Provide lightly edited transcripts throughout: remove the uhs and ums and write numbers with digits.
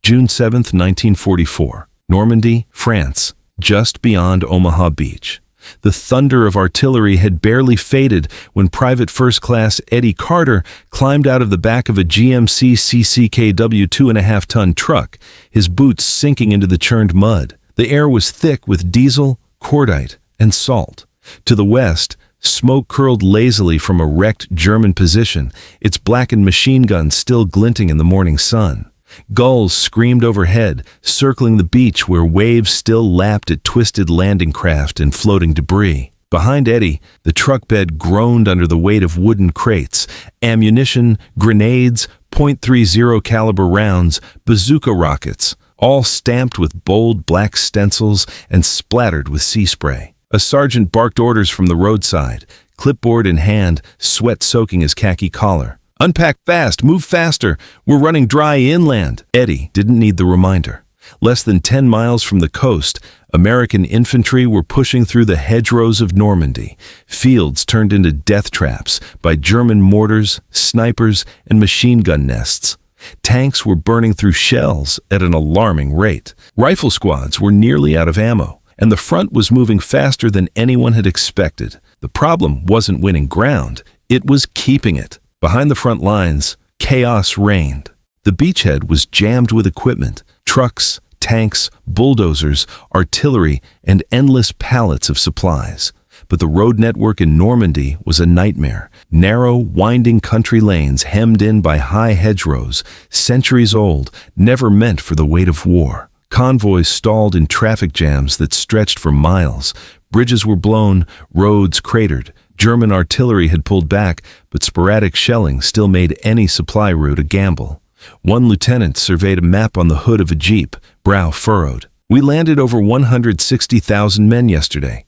June 7, 1944, Normandy, France, just beyond Omaha Beach. The thunder of artillery had barely faded when Private First Class Eddie Carter climbed out of the back of a GMC CCKW 2.5-ton truck, his boots sinking into the churned mud. The air was thick with diesel, cordite, and salt. To the west, smoke curled lazily from a wrecked German position, its blackened machine guns still glinting in the morning sun. Gulls screamed overhead, circling the beach where waves still lapped at twisted landing craft and floating debris. Behind Eddie, the truck bed groaned under the weight of wooden crates, ammunition, grenades, .30 caliber rounds, bazooka rockets, all stamped with bold black stencils and splattered with sea spray. A sergeant barked orders from the roadside, clipboard in hand, sweat soaking his khaki collar. "Unpack fast, move faster, we're running dry inland." Eddie didn't need the reminder. Less than 10 miles from the coast, American infantry were pushing through the hedgerows of Normandy, fields turned into death traps by German mortars, snipers, and machine gun nests. Tanks were burning through shells at an alarming rate. Rifle squads were nearly out of ammo, and the front was moving faster than anyone had expected. The problem wasn't winning ground, it was keeping it. Behind the front lines, chaos reigned. The beachhead was jammed with equipment, trucks, tanks, bulldozers, artillery, and endless pallets of supplies. But the road network in Normandy was a nightmare. Narrow, winding country lanes hemmed in by high hedgerows, centuries old, never meant for the weight of war. Convoys stalled in traffic jams that stretched for miles. Bridges were blown, roads cratered. German artillery had pulled back, but sporadic shelling still made any supply route a gamble. One lieutenant surveyed a map on the hood of a jeep, brow furrowed. "We landed over 160,000 men yesterday.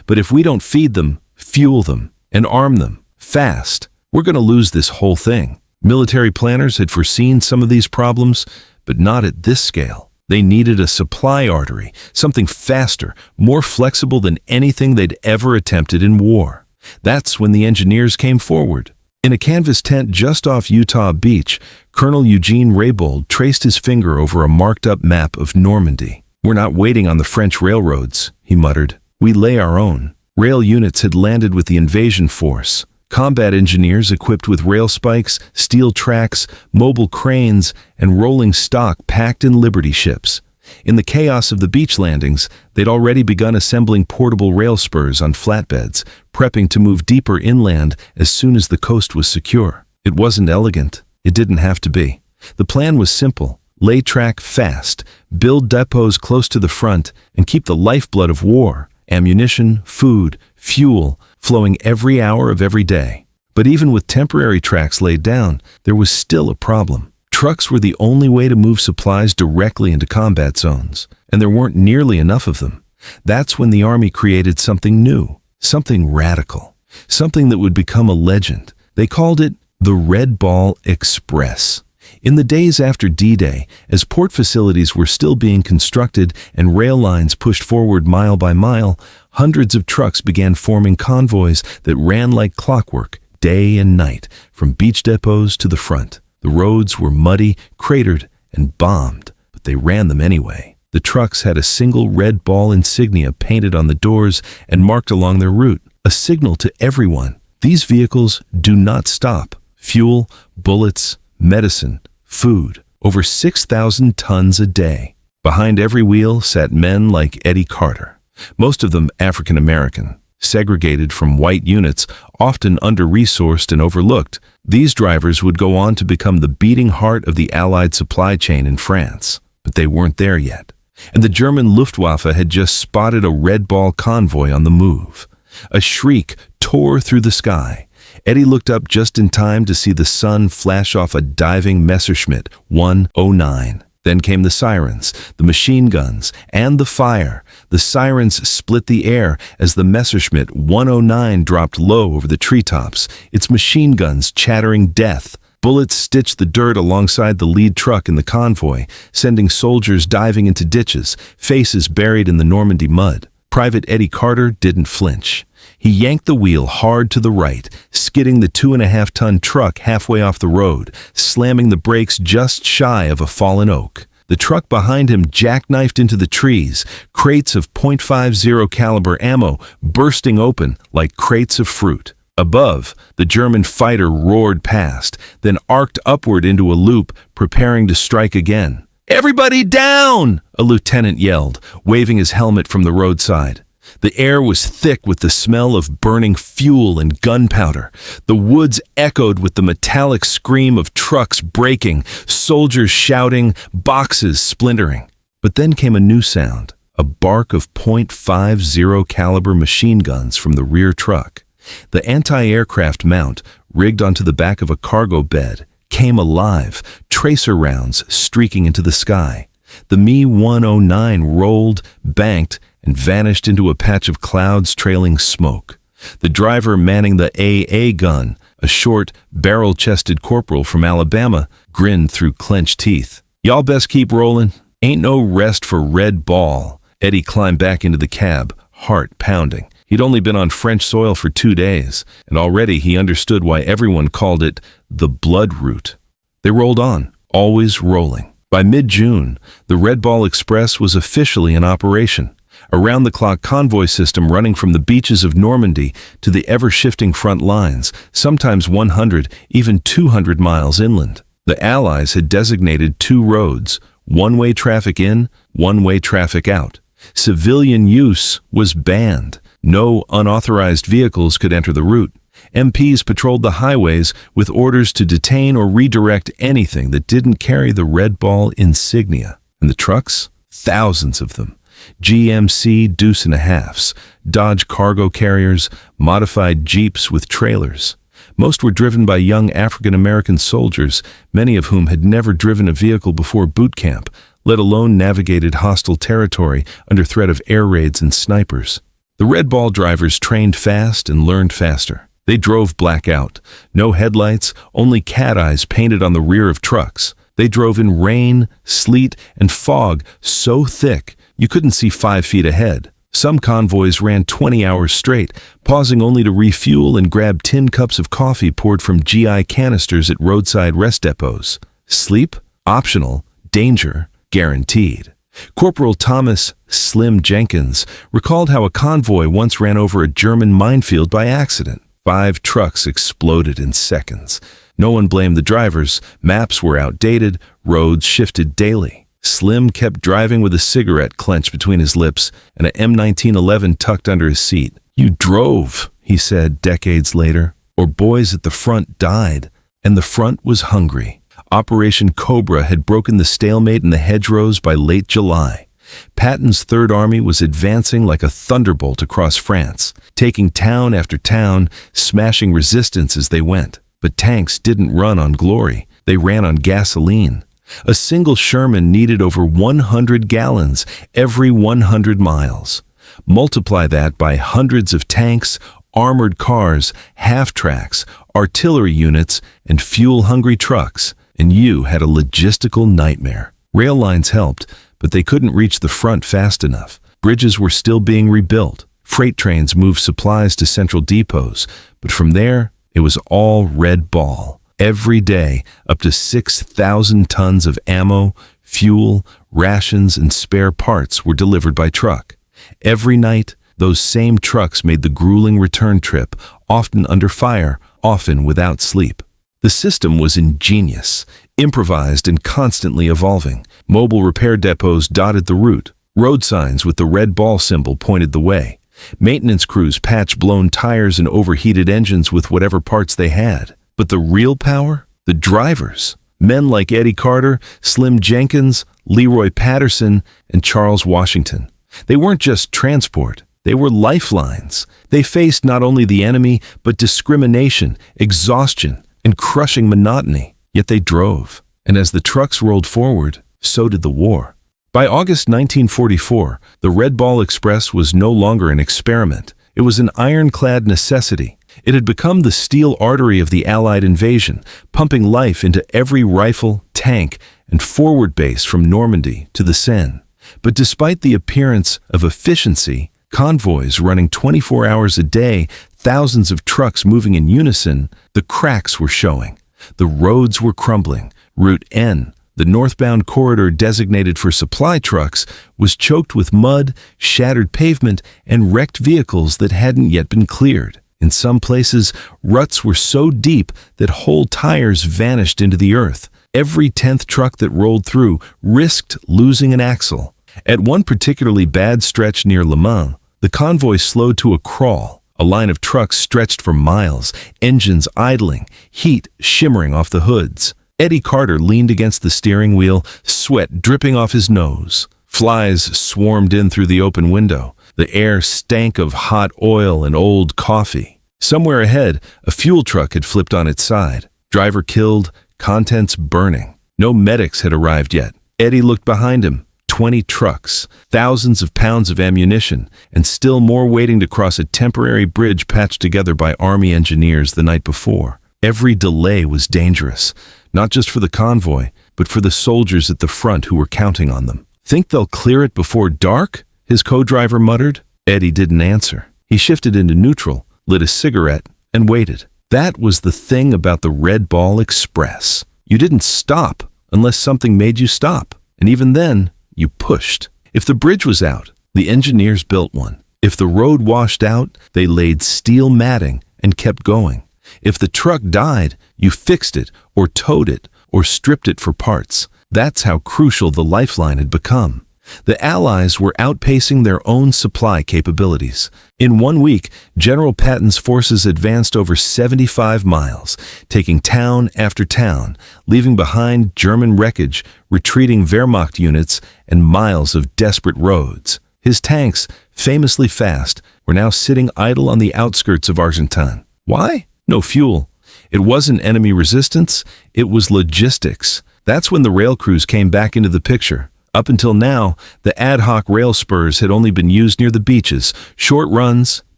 But if we don't feed them, fuel them, and arm them, fast, we're going to lose this whole thing." Military planners had foreseen some of these problems, but not at this scale. They needed a supply artery, something faster, more flexible than anything they'd ever attempted in war. That's when the engineers came forward. In a canvas tent just off Utah Beach, Colonel Eugene Raybould traced his finger over a marked-up map of Normandy. "We're not waiting on the French railroads," he muttered. "We lay our own." Rail units had landed with the invasion force. Combat engineers equipped with rail spikes, steel tracks, mobile cranes, and rolling stock packed in Liberty ships. In the chaos of the beach landings, they'd already begun assembling portable rail spurs on flatbeds, prepping to move deeper inland as soon as the coast was secure. It wasn't elegant. It didn't have to be. The plan was simple. Lay track fast, build depots close to the front, and keep the lifeblood of war, ammunition, food, fuel, flowing every hour of every day. But even with temporary tracks laid down, there was still a problem. Trucks were the only way to move supplies directly into combat zones, and there weren't nearly enough of them. That's when the Army created something new, something radical, something that would become a legend. They called it the Red Ball Express. In the days after D-Day, as port facilities were still being constructed and rail lines pushed forward mile by mile, hundreds of trucks began forming convoys that ran like clockwork, day and night, from beach depots to the front. The roads were muddy, cratered, and bombed, but they ran them anyway. The trucks had a single red ball insignia painted on the doors and marked along their route, a signal to everyone. These vehicles do not stop. Fuel, bullets, medicine, food, over 6,000 tons a day. Behind every wheel sat men like Eddie Carter, most of them African American. Segregated from white units, often under-resourced and overlooked, these drivers would go on to become the beating heart of the Allied supply chain in France. But they weren't there yet. And the German Luftwaffe had just spotted a Red Ball convoy on the move. A shriek tore through the sky. Eddie looked up just in time to see the sun flash off a diving Messerschmitt 109. Then came the sirens, the machine guns, and the fire. The sirens split the air as the Messerschmitt 109 dropped low over the treetops, its machine guns chattering death. Bullets stitched the dirt alongside the lead truck in the convoy, sending soldiers diving into ditches, faces buried in the Normandy mud. Private Eddie Carter didn't flinch. He yanked the wheel hard to the right, skidding the 2.5-ton truck halfway off the road, slamming the brakes just shy of a fallen oak. The truck behind him jackknifed into the trees, crates of .50 caliber ammo bursting open like crates of fruit. Above, the German fighter roared past, then arced upward into a loop, preparing to strike again. "Everybody down!" a lieutenant yelled, waving his helmet from the roadside. The air was thick with the smell of burning fuel and gunpowder. The woods echoed with the metallic scream of trucks braking, soldiers shouting, boxes splintering. But then came a new sound, a bark of .50 caliber machine guns from the rear truck. The anti-aircraft mount, rigged onto the back of a cargo bed, came alive, tracer rounds streaking into the sky. The Me-109 rolled, banked, and vanished into a patch of clouds trailing smoke. The driver manning the AA gun, a short, barrel-chested corporal from Alabama, grinned through clenched teeth. "Y'all best keep rolling. Ain't no rest for Red Ball." Eddie climbed back into the cab, heart pounding. He'd only been on French soil for 2 days, and already he understood why everyone called it the blood route. They rolled on, always rolling. By mid-June, the Red Ball Express was officially in operation. A round-the-clock convoy system running from the beaches of Normandy to the ever-shifting front lines, sometimes 100, even 200 miles inland. The Allies had designated 2 roads, one-way traffic in, one-way traffic out. Civilian use was banned. No unauthorized vehicles could enter the route. MPs patrolled the highways with orders to detain or redirect anything that didn't carry the Red Ball insignia. And the trucks? Thousands of them. GMC Deuce and a Halfs, Dodge cargo carriers, modified Jeeps with trailers. Most were driven by young African-American soldiers, many of whom had never driven a vehicle before boot camp, let alone navigated hostile territory under threat of air raids and snipers. The Red Ball drivers trained fast and learned faster. They drove Blackout. No headlights, only cat eyes painted on the rear of trucks. They drove in rain, sleet, and fog so thick you couldn't see 5 feet ahead. Some convoys ran 20 hours straight, pausing only to refuel and grab tin cups of coffee poured from GI canisters at roadside rest depots. Sleep? Optional. Danger? Guaranteed. Corporal Thomas "Slim" Jenkins recalled how a convoy once ran over a German minefield by accident. 5 trucks exploded in seconds. No one blamed the drivers. Maps were outdated. Roads shifted daily. Slim kept driving with a cigarette clenched between his lips and a M1911 tucked under his seat. "You drove," he said decades later, "or boys at the front died." And the front was hungry. Operation Cobra had broken the stalemate in the hedgerows by late July. Patton's Third Army was advancing like a thunderbolt across France, taking town after town, smashing resistance as they went. But tanks didn't run on glory. They ran on gasoline. A single Sherman needed over 100 gallons every 100 miles. Multiply that by hundreds of tanks, armored cars, half-tracks, artillery units, and fuel-hungry trucks, and you had a logistical nightmare. Rail lines helped, but they couldn't reach the front fast enough. Bridges were still being rebuilt. Freight trains moved supplies to central depots, but from there, it was all Red Ball. Every day, up to 6,000 tons of ammo, fuel, rations, and spare parts were delivered by truck. Every night, those same trucks made the grueling return trip, often under fire, often without sleep. The system was ingenious, improvised, and constantly evolving. Mobile repair depots dotted the route. Road signs with the Red Ball symbol pointed the way. Maintenance crews patched blown tires and overheated engines with whatever parts they had. But the real power? The drivers. Men like Eddie Carter, Slim Jenkins, Leroy Patterson, and Charles Washington. They weren't just transport. They were lifelines. They faced not only the enemy, but discrimination, exhaustion, and crushing monotony. Yet they drove. And as the trucks rolled forward, so did the war. By August 1944, the Red Ball Express was no longer an experiment. It was an ironclad necessity. It had become the steel artery of the Allied invasion, pumping life into every rifle, tank, and forward base from Normandy to the Seine. But despite the appearance of efficiency, convoys running 24 hours a day, thousands of trucks moving in unison, the cracks were showing. The roads were crumbling. Route N, The northbound corridor designated for supply trucks was choked with mud, shattered pavement, and wrecked vehicles that hadn't yet been cleared. In some places, ruts were so deep that whole tires vanished into the earth. Every 10th truck that rolled through risked losing an axle. At one particularly bad stretch near Le Mans, the convoy slowed to a crawl. A line of trucks stretched for miles, engines idling, heat shimmering off the hoods. Eddie Carter leaned against the steering wheel, sweat dripping off his nose. Flies swarmed in through the open window. The air stank of hot oil and old coffee. Somewhere ahead, a fuel truck had flipped on its side. Driver killed, contents burning. No medics had arrived yet. Eddie looked behind him. 20 trucks, thousands of pounds of ammunition, and still more waiting to cross a temporary bridge patched together by Army engineers the night before. Every delay was dangerous, not just for the convoy, but for the soldiers at the front who were counting on them. "Think they'll clear it before dark?" his co-driver muttered. Eddie didn't answer. He shifted into neutral, lit a cigarette, and waited. That was the thing about the Red Ball Express. You didn't stop unless something made you stop. And even then, you pushed. If the bridge was out, the engineers built one. If the road washed out, they laid steel matting and kept going. If the truck died, you fixed it or towed it or stripped it for parts. That's how crucial the Lifeline had become. The Allies were outpacing their own supply capabilities. In 1 week, General Patton's forces advanced over 75 miles, taking town after town, leaving behind German wreckage, retreating Wehrmacht units, and miles of desperate roads. His tanks, famously fast, were now sitting idle on the outskirts of Argentine. Why? No fuel. It wasn't enemy resistance, it was logistics. That's when the rail crews came back into the picture. Up until now, the ad hoc rail spurs had only been used near the beaches, short runs,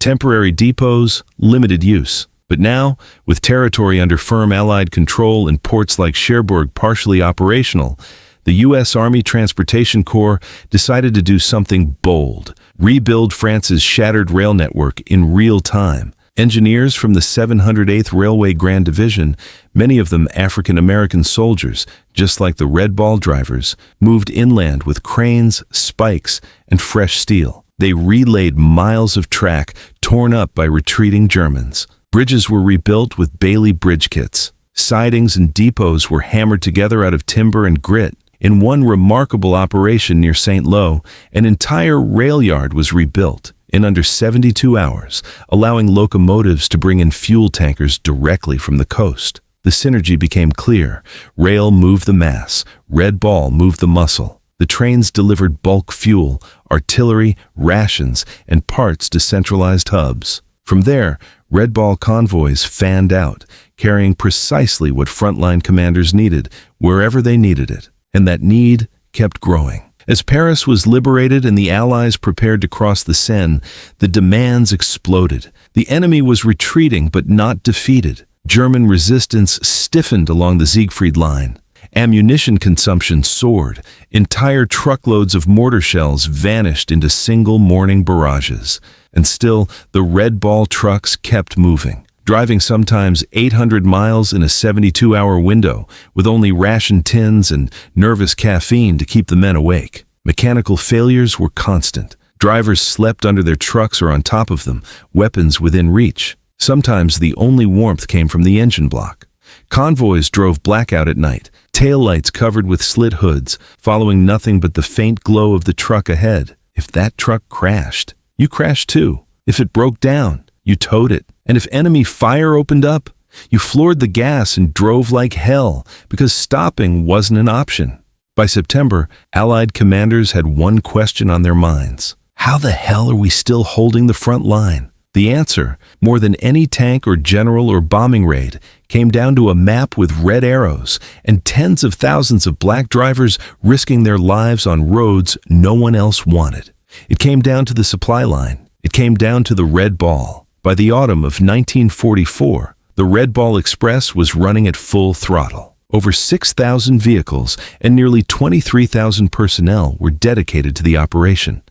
temporary depots, limited use. But now, with territory under firm Allied control and ports like Cherbourg partially operational, the U.S. Army Transportation Corps decided to do something bold, rebuild France's shattered rail network in real time. Engineers from the 708th Railway Grand Division, many of them African-American soldiers, just like the Red Ball drivers, moved inland with cranes, spikes, and fresh steel. They relaid miles of track torn up by retreating Germans. Bridges were rebuilt with Bailey bridge kits. Sidings and depots were hammered together out of timber and grit. In one remarkable operation near St. Lo, an entire rail yard was rebuilt in under 72 hours, allowing locomotives to bring in fuel tankers directly from the coast. The synergy became clear. Rail moved the mass, Red Ball moved the muscle. The trains delivered bulk fuel, artillery, rations, and parts to centralized hubs. From there, Red Ball convoys fanned out, carrying precisely what frontline commanders needed, wherever they needed it. And that need kept growing. As Paris was liberated and the Allies prepared to cross the Seine, the demands exploded. The enemy was retreating but not defeated. German resistance stiffened along the Siegfried Line. Ammunition consumption soared. Entire truckloads of mortar shells vanished into single morning barrages. And still, the Red Ball trucks kept moving, driving sometimes 800 miles in a 72-hour window, with only ration tins and nervous caffeine to keep the men awake. Mechanical failures were constant. Drivers slept under their trucks or on top of them, weapons within reach. Sometimes the only warmth came from the engine block. Convoys drove blackout at night, taillights covered with slit hoods, following nothing but the faint glow of the truck ahead. If that truck crashed, you crashed too. If it broke down, you towed it. And if enemy fire opened up, you floored the gas and drove like hell, because stopping wasn't an option. By September, Allied commanders had one question on their minds. How the hell are we still holding the front line? The answer, more than any tank or general or bombing raid, came down to a map with red arrows and tens of thousands of black drivers risking their lives on roads no one else wanted. It came down to the supply line. It came down to the Red Ball. By the autumn of 1944, the Red Ball Express was running at full throttle. Over 6,000 vehicles and nearly 23,000 personnel were dedicated to the operation.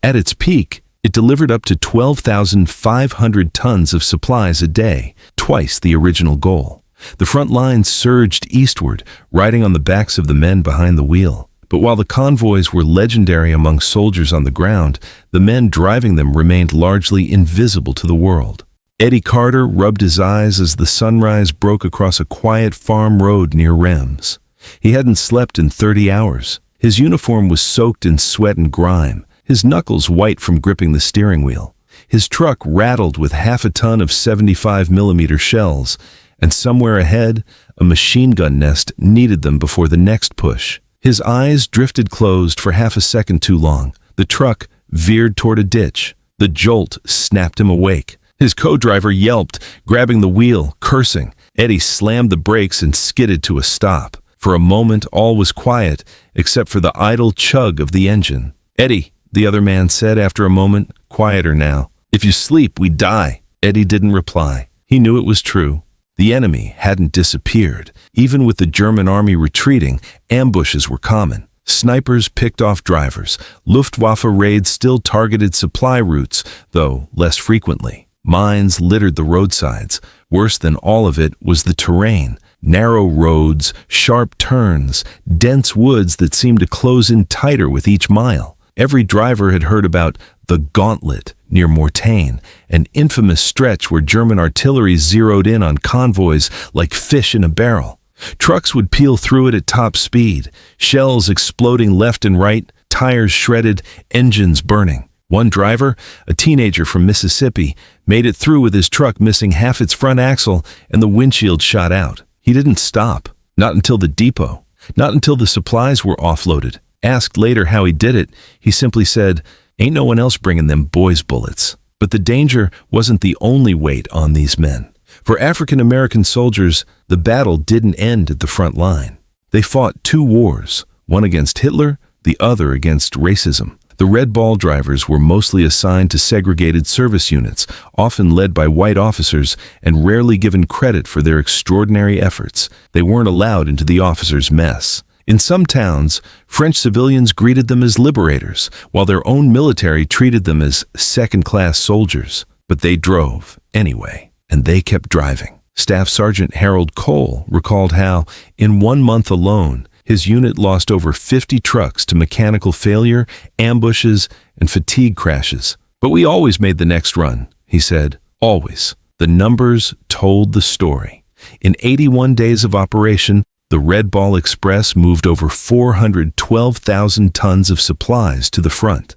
At its peak, it delivered up to 12,500 tons of supplies a day, twice the original goal. The front line surged eastward, riding on the backs of the men behind the wheel. But while the convoys were legendary among soldiers on the ground, the men driving them remained largely invisible to the world. Eddie Carter rubbed his eyes as the sunrise broke across a quiet farm road near Reims. He hadn't slept in 30 hours. His uniform was soaked in sweat and grime, his knuckles white from gripping the steering wheel. His truck rattled with half a ton of 75mm shells, and somewhere ahead, a machine gun nest needed them before the next push. His eyes drifted closed for half a second too long. The truck veered toward a ditch. The jolt snapped him awake. His co-driver yelped, grabbing the wheel, cursing. Eddie slammed the brakes and skidded to a stop. For a moment, all was quiet, except for the idle chug of the engine. "Eddie," the other man said after a moment, quieter now. "If you sleep, we die." Eddie didn't reply. He knew it was true. The enemy hadn't disappeared. Even with the German army retreating, ambushes were common. Snipers picked off drivers. Luftwaffe raids still targeted supply routes, though less frequently. Mines littered the roadsides. Worse than all of it was the terrain. Narrow roads, sharp turns, dense woods that seemed to close in tighter with each mile. Every driver had heard about the Gauntlet near Mortain, an infamous stretch where German artillery zeroed in on convoys like fish in a barrel. Trucks would peel through it at top speed, shells exploding left and right, tires shredded, engines burning. One driver, a teenager from Mississippi, made it through with his truck missing half its front axle and the windshield shot out. He didn't stop, not until the depot, not until the supplies were offloaded. Asked later how he did it, he simply said, "Ain't no one else bringing them boys' bullets." But the danger wasn't the only weight on these men. For African American soldiers, the battle didn't end at the front line. They fought two wars, one against Hitler, the other against racism. The Red Ball drivers were mostly assigned to segregated service units, often led by white officers and rarely given credit for their extraordinary efforts. They weren't allowed into the officers' mess. In some towns, French civilians greeted them as liberators, while their own military treated them as second-class soldiers. But they drove, anyway, and they kept driving. Staff Sergeant Harold Cole recalled how, in 1 month alone, his unit lost over 50 trucks to mechanical failure, ambushes, and fatigue crashes. "But we always made the next run," he said. "Always." The numbers told the story. In 81 days of operation, the Red Ball Express moved over 412,000 tons of supplies to the front.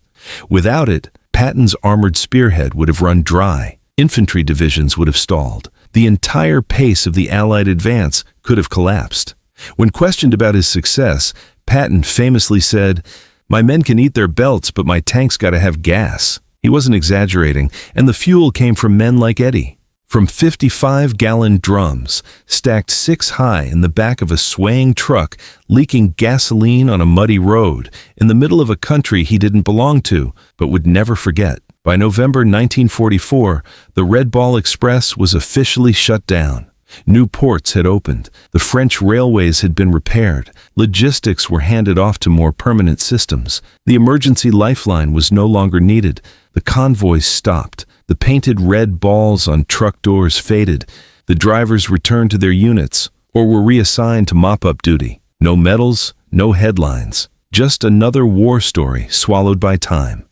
Without it, Patton's armored spearhead would have run dry. Infantry divisions would have stalled. The entire pace of the Allied advance could have collapsed. When questioned about his success, Patton famously said, "My men can eat their belts, but my tanks gotta have gas." He wasn't exaggerating, and the fuel came from men like Eddie. From 55-gallon drums, stacked 6 high in the back of a swaying truck, leaking gasoline on a muddy road, in the middle of a country he didn't belong to, but would never forget. By November 1944, the Red Ball Express was officially shut down. New ports had opened. The French railways had been repaired. Logistics were handed off to more permanent systems. The emergency lifeline was no longer needed. The convoys stopped. The painted red balls on truck doors faded. The drivers returned to their units or were reassigned to mop-up duty. No medals, no headlines. Just another war story swallowed by time.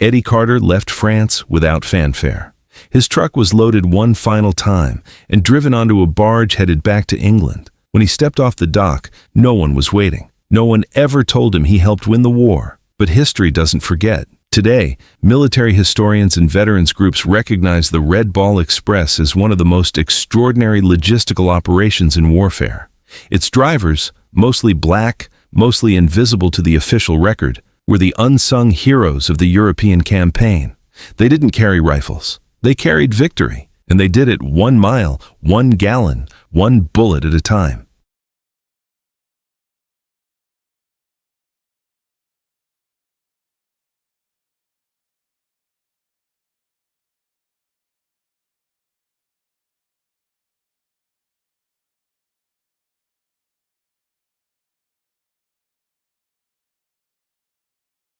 Eddie Carter left France without fanfare. His truck was loaded one final time and driven onto a barge headed back to England. When he stepped off the dock, no one was waiting. No one ever told him he helped win the war. But history doesn't forget. Today, military historians and veterans groups recognize the Red Ball Express as one of the most extraordinary logistical operations in warfare. Its drivers, mostly black, mostly invisible to the official record, were the unsung heroes of the European campaign. They didn't carry rifles. They carried victory, and they did it 1 mile, 1 gallon, 1 bullet at a time.